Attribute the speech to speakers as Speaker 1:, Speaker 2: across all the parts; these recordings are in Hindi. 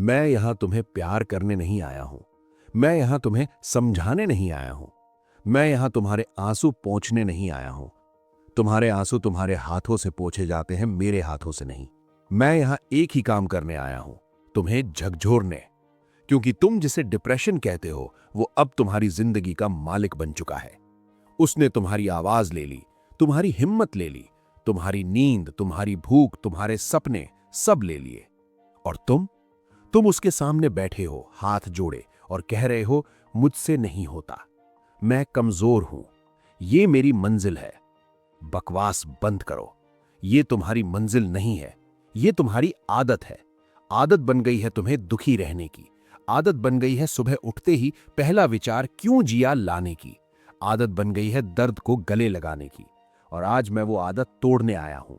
Speaker 1: मैं यहां तुम्हें प्यार करने नहीं आया हूं। मैं यहां तुम्हें समझाने नहीं आया हूं। मैं यहां तुम्हारे आंसू पोंछने नहीं आया हूं। तुम्हारे आंसू तुम्हारे हाथों से पोंछे जाते हैं, मेरे हाथों से नहीं। मैं यहां एक ही काम करने आया हूं, तुम्हें झकझोरने। क्योंकि तुम जिसे डिप्रेशन कहते हो वो अब तुम्हारी जिंदगी का मालिक बन चुका है। उसने तुम्हारी आवाज ले ली, तुम्हारी हिम्मत ले ली, तुम्हारी नींद, तुम्हारी भूख, तुम्हारे सपने सब ले लिए। और तुम उसके सामने बैठे हो हाथ जोड़े और कह रहे हो मुझसे नहीं होता, मैं कमजोर हूं, ये मेरी मंजिल है। बकवास बंद करो। ये तुम्हारी मंजिल नहीं है, ये तुम्हारी आदत है। आदत बन गई है तुम्हें दुखी रहने की। आदत बन गई है सुबह उठते ही पहला विचार क्यों जिया लाने की। आदत बन गई है दर्द को गले लगाने की। और आज मैं वो आदत तोड़ने आया हूं।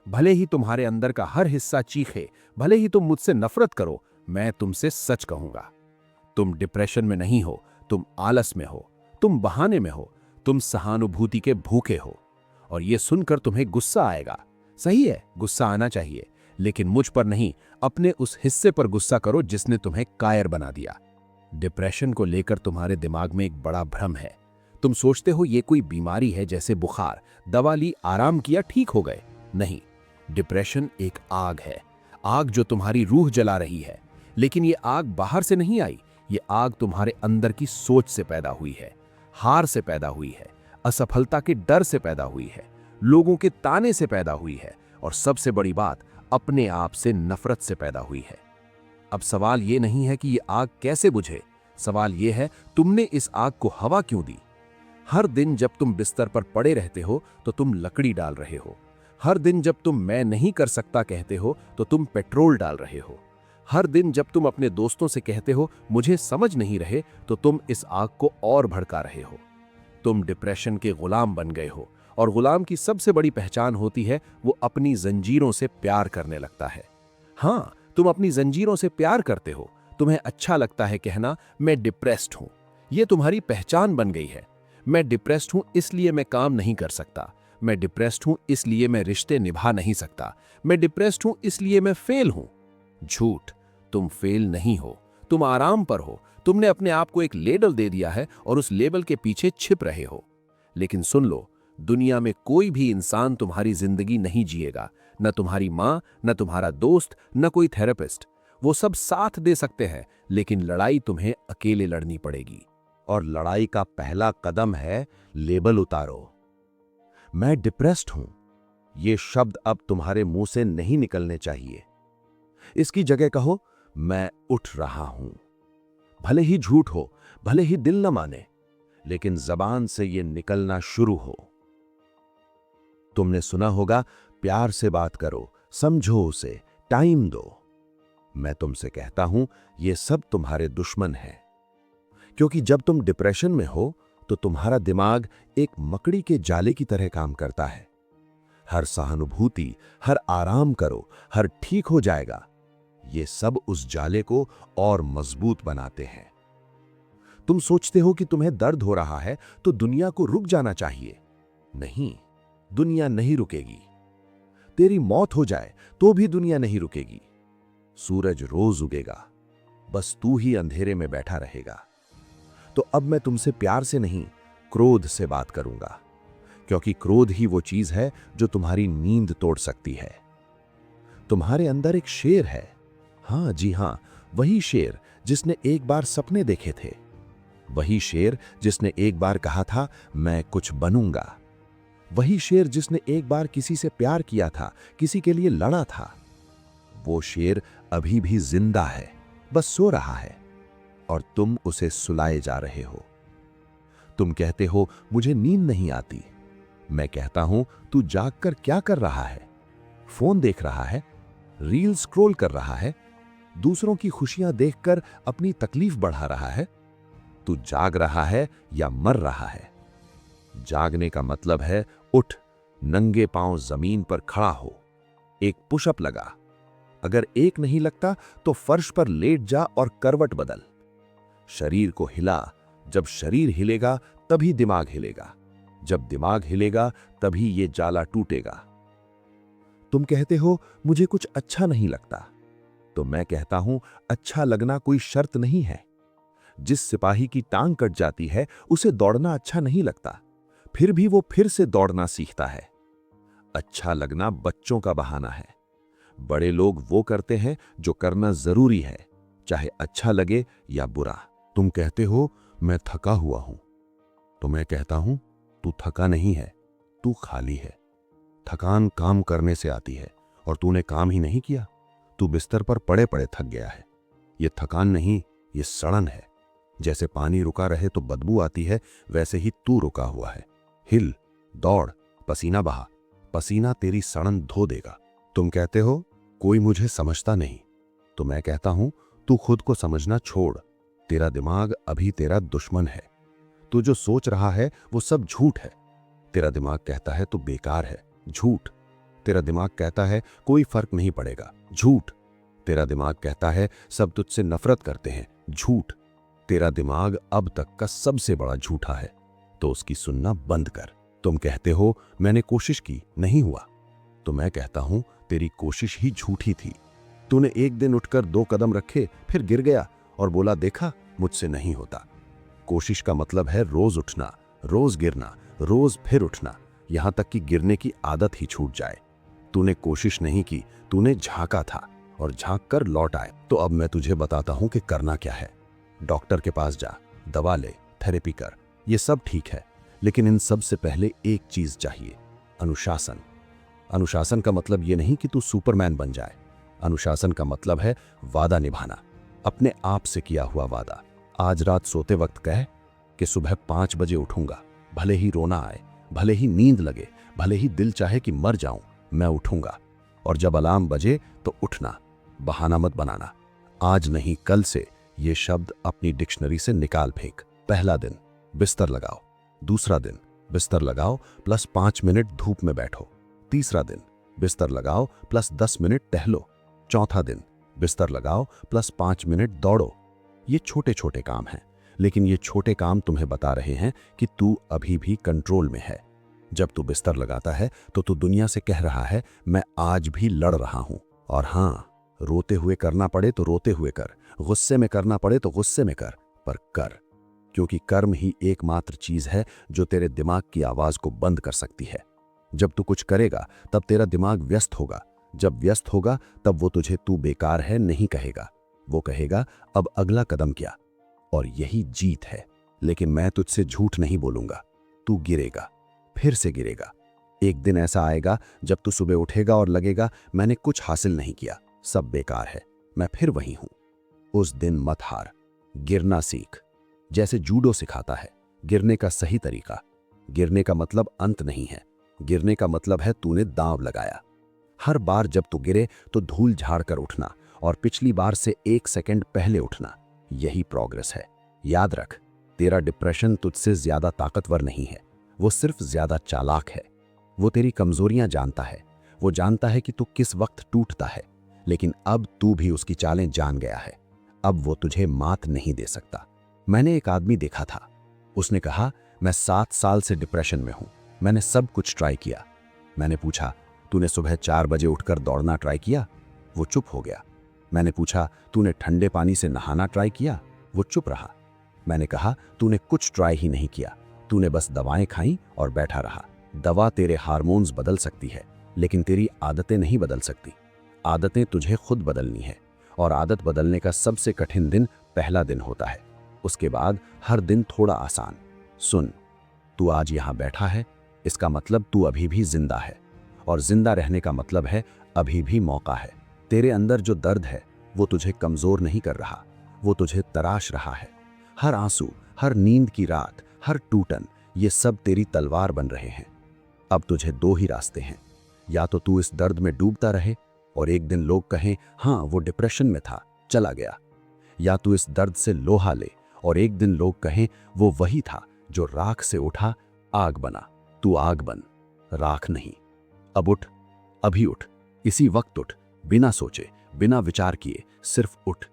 Speaker 1: भले ही तुम्हारे अंदर का हर हिस्सा चीखे, भले ही तुम मुझसे नफरत करो, मैं तुमसे सच कहूंगा। तुम डिप्रेशन में नहीं हो, तुम आलस में हो, तुम बहाने में हो, तुम सहानुभूति के भूखे हो। और यह सुनकर तुम्हें गुस्सा आएगा। सही है, गुस्सा आना चाहिए, लेकिन मुझ पर नहीं, अपने उस हिस्से पर गुस्सा करो जिसने तुम्हें कायर बना दिया। डिप्रेशन को लेकर तुम्हारे दिमाग में एक बड़ा भ्रम है। तुम सोचते हो ये कोई बीमारी है, जैसे बुखार, दवा ली, आराम किया, ठीक हो गए। नहीं, डिप्रेशन एक आग है। आग जो तुम्हारी रूह जला रही है। लेकिन ये आग बाहर से नहीं आई, ये आग तुम्हारे अंदर की सोच से पैदा हुई है, हार से पैदा हुई है, असफलता के डर से पैदा हुई है, लोगों के ताने से पैदा हुई है, और सबसे बड़ी बात, अपने आप से नफरत से पैदा हुई है। अब सवाल ये नहीं है कि ये आग कैसे बुझे, सवाल ये है तुमने इस आग को हवा क्यों दी। हर दिन जब तुम बिस्तर पर पड़े रहते हो तो तुम लकड़ी डाल रहे हो। हर दिन जब तुम मैं नहीं कर सकता कहते हो तो तुम पेट्रोल डाल रहे हो। हर दिन जब तुम अपने दोस्तों से कहते हो मुझे समझ नहीं रहे तो तुम इस आग को और भड़का रहे हो। तुम डिप्रेशन के गुलाम बन गए हो, और गुलाम की सबसे बड़ी पहचान होती है वो अपनी जंजीरों से प्यार करने लगता है। हां, तुम अपनी जंजीरों से प्यार करते हो। तुम्हें अच्छा लगता है कहना मैं डिप्रेस्ड हूं। यह तुम्हारी पहचान बन गई है। मैं डिप्रेस्ड हूं इसलिए मैं काम नहीं कर सकता। मैं डिप्रेस्ड हूं इसलिए मैं रिश्ते निभा नहीं सकता। मैं डिप्रेस्ड हूं इसलिए मैं फेल हूं। झूठ, तुम फेल नहीं हो, तुम आराम पर हो। तुमने अपने आप को एक लेबल दे दिया है और उस लेबल के पीछे छिप रहे हो। लेकिन सुन लो, दुनिया में कोई भी इंसान तुम्हारी जिंदगी नहीं जिएगा। न तुम्हारी मां, न तुम्हारा दोस्त, न कोई थेरेपिस्ट। वो सब साथ दे सकते हैं, लेकिन लड़ाई तुम्हें अकेले लड़नी पड़ेगी। और लड़ाई का पहला कदम है लेबल उतारो। मैं डिप्रेस्ड हूं, ये शब्द अब तुम्हारे मुंह से नहीं निकलने चाहिए। इसकी जगह कहो मैं उठ रहा हूं। भले ही झूठ हो, भले ही दिल न माने, लेकिन जबान से यह निकलना शुरू हो। तुमने सुना होगा प्यार से बात करो, समझो उसे, टाइम दो। मैं तुमसे कहता हूं यह सब तुम्हारे दुश्मन हैं। क्योंकि जब तुम डिप्रेशन में हो तो तुम्हारा दिमाग एक मकड़ी के जाले की तरह काम करता है। हर सहानुभूति, हर आराम करो, हर ठीक हो जाएगा, ये सब उस जाले को और मजबूत बनाते हैं। तुम सोचते हो कि तुम्हें दर्द हो रहा है तो दुनिया को रुक जाना चाहिए। नहीं, दुनिया नहीं रुकेगी। तेरी मौत हो जाए तो भी दुनिया नहीं रुकेगी। सूरज रोज उगेगा, बस तू ही अंधेरे में बैठा रहेगा। तो अब मैं तुमसे प्यार से नहीं, क्रोध से बात करूंगा। क्योंकि क्रोध ही वो चीज है जो तुम्हारी नींद तोड़ सकती है। तुम्हारे अंदर एक शेर है। हां जी हां, वही शेर जिसने एक बार सपने देखे थे। वही शेर जिसने एक बार कहा था मैं कुछ बनूंगा। वही शेर जिसने एक बार किसी से प्यार किया था, किसी के लिए लड़ा था। वो शेर अभी भी जिंदा है, बस सो रहा है, और तुम उसे सुलाए जा रहे हो। तुम कहते हो मुझे नींद नहीं आती। मैं कहता हूं तू जागकर क्या कर रहा है? फोन देख रहा है, रील स्क्रॉल कर रहा है, दूसरों की खुशियां देखकर अपनी तकलीफ बढ़ा रहा है। तू जाग रहा है या मर रहा है? जागने का मतलब है उठ, नंगे पांव जमीन पर खड़ा हो, एक पुशअप लगा। अगर एक नहीं लगता तो फर्श पर लेट जा और करवट बदल। शरीर को हिला। जब शरीर हिलेगा तभी दिमाग हिलेगा। जब दिमाग हिलेगा तभी ये जाला टूटेगा। तुम कहते हो मुझे कुछ अच्छा नहीं लगता। तो मैं कहता हूं, अच्छा लगना कोई शर्त नहीं है। जिस सिपाही की टांग कट जाती है उसे दौड़ना अच्छा नहीं लगता, फिर भी वो फिर से दौड़ना सीखता है। अच्छा लगना बच्चों का बहाना है। बड़े लोग वो करते हैं जो करना जरूरी है, चाहे अच्छा लगे या बुरा। तुम कहते हो मैं थका हुआ हूं, तो मैं कहता हूं तू थका नहीं है, तू खाली है। थकान काम करने से आती है और तूने काम ही नहीं किया। तू बिस्तर पर पड़े पड़े थक गया है। ये थकान नहीं, ये सड़न है। जैसे पानी रुका रहे तो बदबू आती है, वैसे ही तू रुका हुआ है। हिल, दौड़, पसीना बहा। पसीना तेरी सड़न धो देगा। तुम कहते हो कोई मुझे समझता नहीं, तो मैं कहता हूं तू खुद को समझना छोड़। तेरा दिमाग अभी तेरा दुश्मन है। तू जो सोच रहा है वो सब झूठ है। तेरा दिमाग कहता है तू बेकार है, झूठ। तेरा दिमाग कहता है कोई फर्क नहीं पड़ेगा, झूठ। तेरा दिमाग कहता है सब तुझसे नफरत करते हैं, झूठ। तेरा दिमाग अब तक का सबसे बड़ा झूठा है, तो उसकी सुनना बंद कर। तुम कहते हो मैंने कोशिश की, नहीं हुआ, तो मैं कहता हूं तेरी कोशिश ही झूठी थी। तूने एक दिन उठकर 2 कदम रखे, फिर गिर गया और बोला देखा मुझसे नहीं होता। कोशिश का मतलब है रोज उठना, रोज गिरना, रोज फिर उठना, यहां तक कि गिरने की आदत ही छूट जाए। तूने कोशिश नहीं की, तूने झांका था और झांक कर लौट आए। तो अब मैं तुझे बताता हूं कि करना क्या है। डॉक्टर के पास जा, दवा ले, थेरेपी कर, ये सब ठीक है, लेकिन इन सब से पहले एक चीज चाहिए, अनुशासन। अनुशासन का मतलब ये नहीं कि तू सुपरमैन बन जाए। अनुशासन का मतलब है वादा निभाना, अपने आप से किया हुआ वादा। आज रात सोते वक्त कह कि सुबह 5 बजे उठूंगा, भले ही रोना आए, भले ही नींद लगे, भले ही दिल चाहे कि मर जाऊं, मैं उठूंगा। और जब अलार्म बजे तो उठना, बहाना मत बनाना। आज नहीं कल से ये शब्द अपनी डिक्शनरी से निकाल फेंक। पहला दिन बिस्तर लगाओ, दूसरा दिन बिस्तर लगाओ प्लस 5 मिनट धूप में बैठो, तीसरा दिन बिस्तर लगाओ प्लस 10 मिनट टहलो, चौथा दिन बिस्तर लगाओ प्लस 5 मिनट दौड़ो। ये छोटे छोटे काम हैं, लेकिन ये छोटे काम तुम्हें बता रहे हैं कि तू अभी भी कंट्रोल में है। जब तू बिस्तर लगाता है तो तू दुनिया से कह रहा है मैं आज भी लड़ रहा हूं। और हां, रोते हुए करना पड़े तो रोते हुए कर, गुस्से में करना पड़े तो गुस्से में कर, पर कर। क्योंकि कर्म ही एकमात्र चीज है जो तेरे दिमाग की आवाज को बंद कर सकती है। जब तू कुछ करेगा तब तेरा दिमाग व्यस्त होगा। जब व्यस्त होगा तब वो तुझे तू बेकार है नहीं कहेगा, वो कहेगा अब अगला कदम क्या। और यही जीत है। लेकिन मैं तुझसे झूठ नहीं बोलूंगा, तू गिरेगा, फिर से गिरेगा। एक दिन ऐसा आएगा जब तू सुबह उठेगा और लगेगा मैंने कुछ हासिल नहीं किया, सब बेकार है, मैं फिर वही हूं। उस दिन मत हार, गिरना सीख, जैसे जूडो सिखाता है। गिरने का सही तरीका। गिरने का मतलब अंत नहीं है, गिरने का मतलब है तूने दांव लगाया। हर बार जब तू गिरे तो धूल झाड़ कर उठना और पिछली बार से 1 सेकंड पहले उठना, यही प्रोग्रेस है। याद रख, तेरा डिप्रेशन तुझसे ज्यादा ताकतवर नहीं है, वो सिर्फ ज्यादा चालाक है। वो तेरी कमजोरियां जानता है, वो जानता है कि तू किस वक्त टूटता है, लेकिन अब तू भी उसकी चालें जान गया है। अब वो तुझे मात नहीं दे सकता। मैंने एक आदमी देखा था, उसने कहा मैं 7 साल से डिप्रेशन में हूं, मैंने सब कुछ ट्राई किया। मैंने पूछा तूने सुबह 4 बजे उठकर दौड़ना ट्राई किया? वो चुप हो गया। मैंने पूछा तूने ठंडे पानी से नहाना ट्राई किया? वो चुप रहा। मैंने कहा तूने कुछ ट्राई ही नहीं किया, तूने बस दवाएं खाई और बैठा रहा। दवा तेरे हार्मोन्स बदल सकती है, लेकिन तेरी आदतें नहीं बदल सकती। आदतें तुझे खुद बदलनी है, और आदत बदलने का सबसे कठिन दिन पहला दिन होता है। उसके बाद हर दिन थोड़ा आसान। सुन, तू आज यहां बैठा है, इसका मतलब तू अभी भी जिंदा है, और जिंदा रहने का मतलब है अभी भी मौका है। तेरे अंदर जो दर्द है वो तुझे कमजोर नहीं कर रहा, वो तुझे तराश रहा है। हर आंसू, हर नींद की रात, हर टूटन, ये सब तेरी तलवार बन रहे हैं। अब तुझे 2 ही रास्ते हैं, या तो तू इस दर्द में डूबता रहे और एक दिन लोग कहें हाँ वो डिप्रेशन में था, चला गया, या तू इस दर्द से लोहा ले और एक दिन लोग कहें वो वही था जो राख से उठा, आग बना। तू आग बन, राख नहीं। अब उठ, अभी उठ, इसी वक्त उठ, बिना सोचे, बिना विचार किए, सिर्फ उठ।